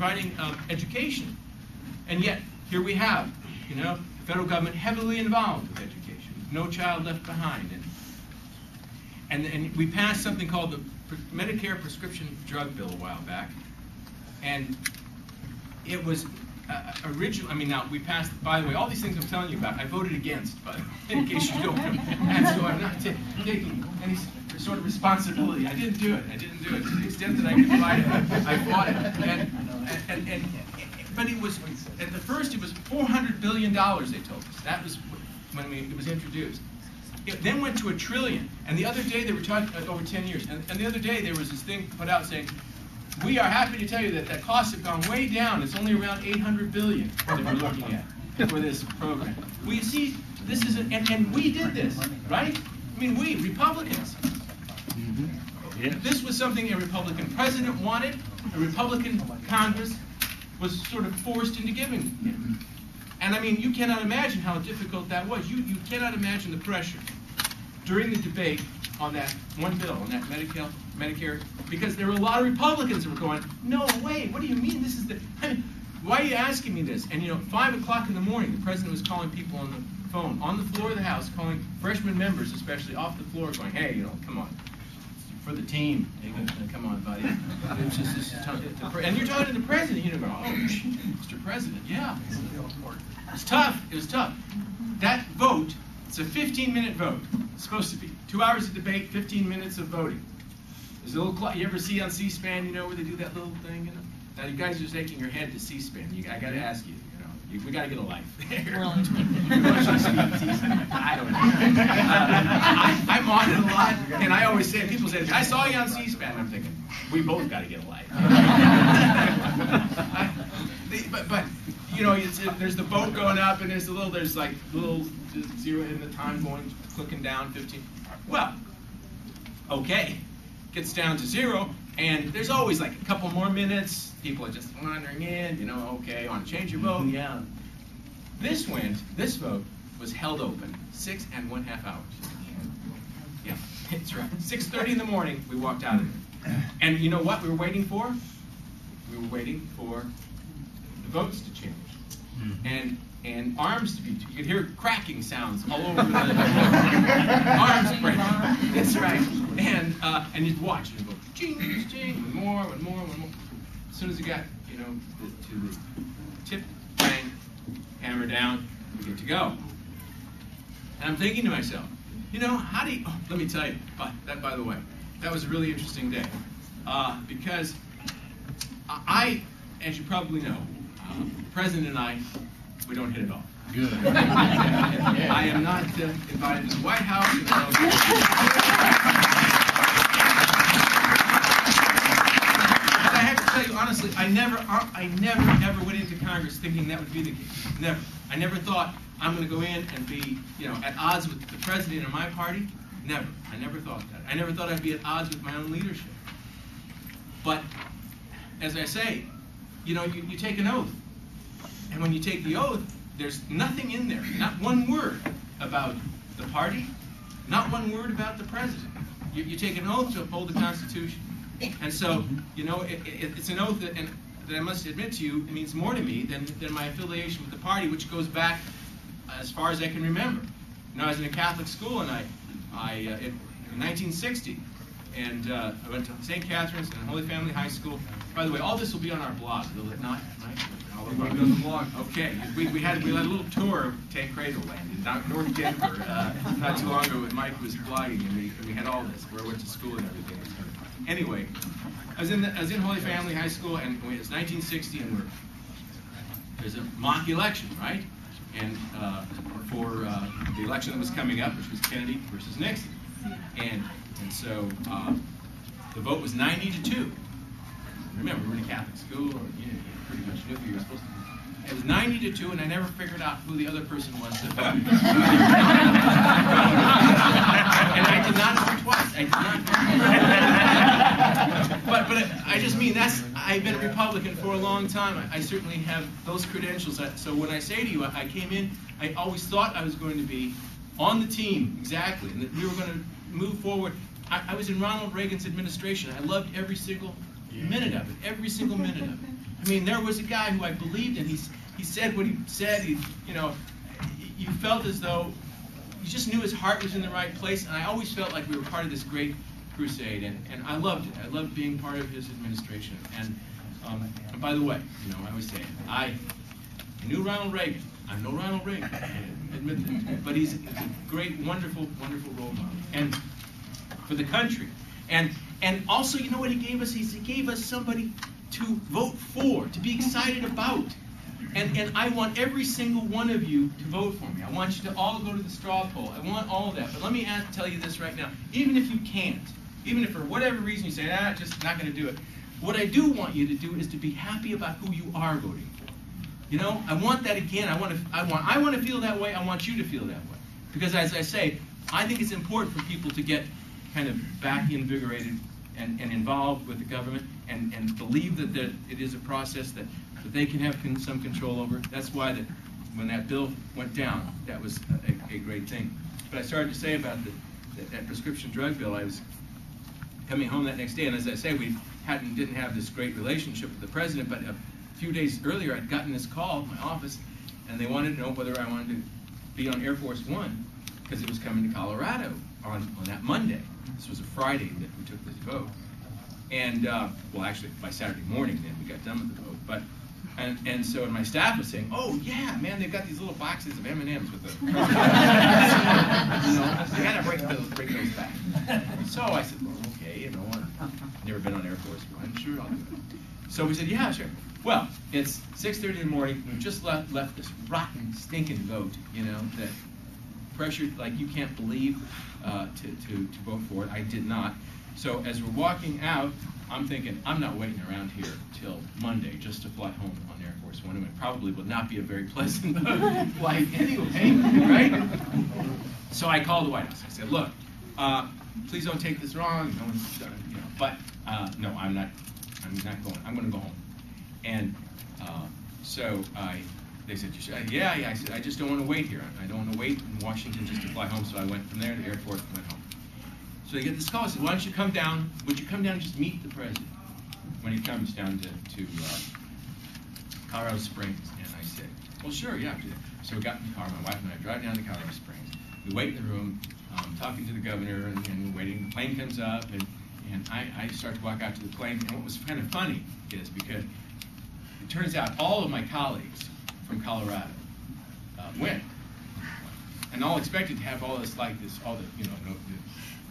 providing education. And yet, here we have, the federal government heavily involved with education. No child left behind. And we passed something called the Medicare prescription drug bill a while back. And it was original. I mean, now we passed. By the way, all these things I'm telling you about, I voted against. But in case you don't know, and so I'm not taking any sort of responsibility. I didn't do it. To the extent that I could fight it, I fought it. But it was at the first. It was $400 billion. They told us that was when it was introduced. It then went to $1 trillion. And the other day they were talking over 10 years. And the other day there was this thing put out saying, we are happy to tell you that the costs have gone way down. It's only around $800 billion that we're looking at for this program. Well, you see, this is and we did this, right? I mean, we Republicans. Yeah. This was something a Republican president wanted. A Republican Congress was sort of forced into giving him. And I mean, you cannot imagine how difficult that was. You cannot imagine the pressure during the debate on that one bill, on that Medicare, because there were a lot of Republicans that were going, no way, what do you mean this is the, why are you asking me this? And 5 o'clock in the morning, the president was calling people on the phone, on the floor of the House, calling freshman members especially off the floor, going, hey, come on, for the team, come on, buddy. It's just this, and you're talking to the president, going, oh, Mr. President, yeah. It's tough, it was tough. That vote, it's a 15-minute vote. It's supposed to be 2 hours of debate, 15 minutes of voting. There's a little clock. You ever see on C-SPAN, where they do that little thing? Now you guys are shaking your head to C-SPAN. I got to ask you, we got to get a life there. I don't know. I'm on it a lot, and I always say, people say, I saw you on C-SPAN. I'm thinking, we both got to get a life. But there's the boat going up, and there's like little zero in the time going, clicking down 15. Well, okay, gets down to 0, and there's always like a couple more minutes. People are just wandering in, okay, want to change your vote? Yeah. This vote was held open 6.5 hours. Yeah, that's right. 6:30 in the morning, we walked out of it. And you know what we were waiting for? We were waiting for the votes to change. And arms to be, you could hear cracking sounds all over the arms breaking. That's right. And you'd watch, and you'd go, ching, ching, one more. As soon as you got, to the tip, bang, hammer down, we get to go. And I'm thinking to myself, how do you, let me tell you, by the way, that was a really interesting day. Because I, as you probably know, the president and I, we don't hit it off. Good. I am not invited to the White House. But I have to tell you honestly, I never ever went into Congress thinking that would be the case. Never. I never thought I'm going to go in and be, at odds with the president of my party. Never. I never thought that. I never thought I'd be at odds with my own leadership. But as I say, you take an oath. And when you take the oath, there's nothing in there, not one word about the party, not one word about the president. You take an oath to uphold the Constitution. And so, it's an oath that I must admit to you, it means more to me than my affiliation with the party, which goes back as far as I can remember. I was in a Catholic school, and in 1960, and I went to St. Catherine's and Holy Family High School. By the way, all this will be on our blog, will it not? Okay, we had a little tour of Tancredo land in North Denver not too long ago when Mike was blogging, and we had all this, where I went to school and everything. Anyway, I was in Holy Family High School, and it was 1960, and there's a mock election, right? And for the election that was coming up, which was Kennedy versus Nixon, and so the vote was 90-2. Remember, we're in a Catholic school, or pretty much knew who you were supposed to be. It was 90-2, and I never figured out who the other person was that voted. And I did not vote twice. But I just mean I've been a Republican for a long time. I certainly have those credentials. So when I say to you, I came in, I always thought I was going to be on the team, exactly, and that we were going to move forward. I was in Ronald Reagan's administration. I loved every single minute of it, every single minute of it. I mean, there was a guy who I believed in. He said what he said. You felt as though you just knew his heart was in the right place. And I always felt like we were part of this great crusade, and I loved it. I loved being part of his administration. And by the way, I always say, I knew Ronald Reagan. I know Ronald Reagan, I admit that, but he's a great, wonderful, wonderful role model, and for the country. And also, you know what he gave us? He gave us somebody to vote for, to be excited about. And I want every single one of you to vote for me. I want you to all go to the straw poll. I want all of that. But let me tell you this right now. Even if you can't, even if for whatever reason you say, just not going to do it, what I do want you to do is to be happy about who you are voting for. I want that again. I want to feel that way. I want you to feel that way. Because as I say, I think it's important for people to get kind of back invigorated and involved with the government and believe that it is a process that they can have some control over. That's why when that bill went down, that was a great thing. But I started to say about that prescription drug bill. I was coming home that next day, and as I say, we didn't have this great relationship with the president, but a few days earlier I'd gotten this call at my office, and they wanted to know whether I wanted to be on Air Force One because it was coming to Colorado on that Monday. This was a Friday that we took this vote. And, well, actually, by Saturday morning then we got done with the vote. But, and so my staff was saying, oh, yeah, man, they've got these little boxes of M&Ms with the they got to bring those back. So I said, well, okay, I've never been on Air Force One, sure, I'll do it. So we said, yeah, sure. Well, it's 6:30 in the morning. We've just left this rotten, stinking vote, that pressured like you can't believe to vote for it. I did not. So as we're walking out, I'm thinking, I'm not waiting around here till Monday just to fly home on Air Force One. It probably will not be a very pleasant flight anyway, right? So I called the White House. I said, look, please don't take this wrong. No one's done, but no, I'm not going. I'm going to go home. And so they said, yeah. I said, I just don't want to wait here. I don't want to wait in Washington just to fly home. So I went from there to the airport and went home. So they get this call. I said, why don't you come down? Would you come down and just meet the president when he comes down to Colorado Springs? And I said, well, sure, yeah, I'll do that. So we got in the car, my wife and I drive down to Colorado Springs. We wait in the room, talking to the governor, and waiting. The plane comes up, and I start to walk out to the plane. And what was kind of funny is because it turns out all of my colleagues from Colorado went, and all expected to have all the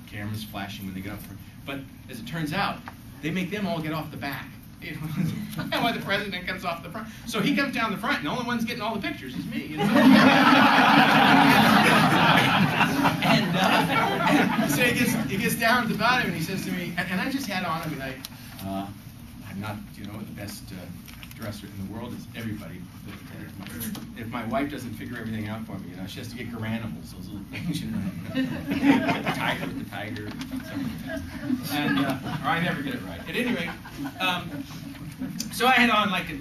cameras flashing when they get up. But as it turns out, they make them all get off the back. Why the president comes off the front. So he comes down the front, and the only one's getting all the pictures is me. And so he gets down to the bottom, and he says to me, and I just had on him, and I'm not, the best dresser in the world is everybody. If my wife doesn't figure everything out for me, she has to get Garanimals, those little things, the tiger, and or I never get it right. At any rate, so I had on like a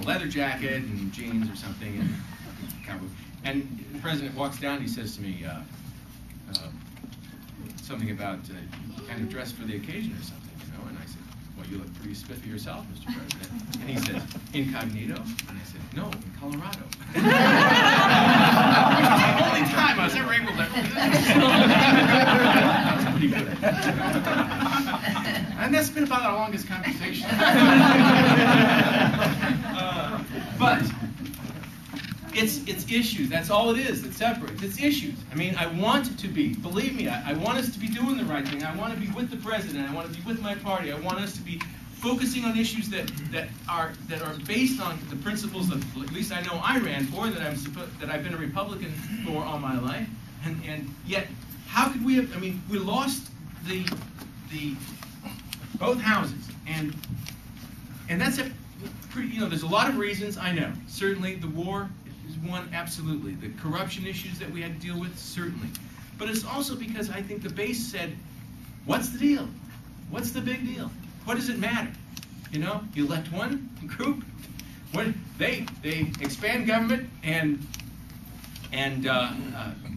leather jacket and jeans or something, and the president walks down and he says to me something about kind of dress for the occasion or something, and I said, well, you look pretty spiffy yourself, Mr. President. And he said, incognito? And I said, no, in Colorado. Which is the only time I was ever able to. That's pretty good. And that's been about our longest conversation. But it's issues. That's all it is that separates. It's issues. I mean, I want it to be. Believe me, I want us to be doing the right thing. I want to be with the president. I want to be with my party. I want us to be focusing on issues that are based on the principles that at least I know I ran for, that I've been a Republican for all my life. And yet, how could we have? I mean, we lost the both houses, and that's a pretty. There's a lot of reasons. I know. Certainly, the war is one. Absolutely, the corruption issues that we had to deal with. Certainly, but it's also because I think the base said, "What's the deal? What's the big deal? What does it matter? You elect one group, when they expand government and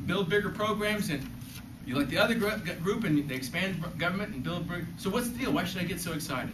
build bigger programs, and you elect the other group and they expand government and build bigger. So what's the deal? Why should I get so excited?"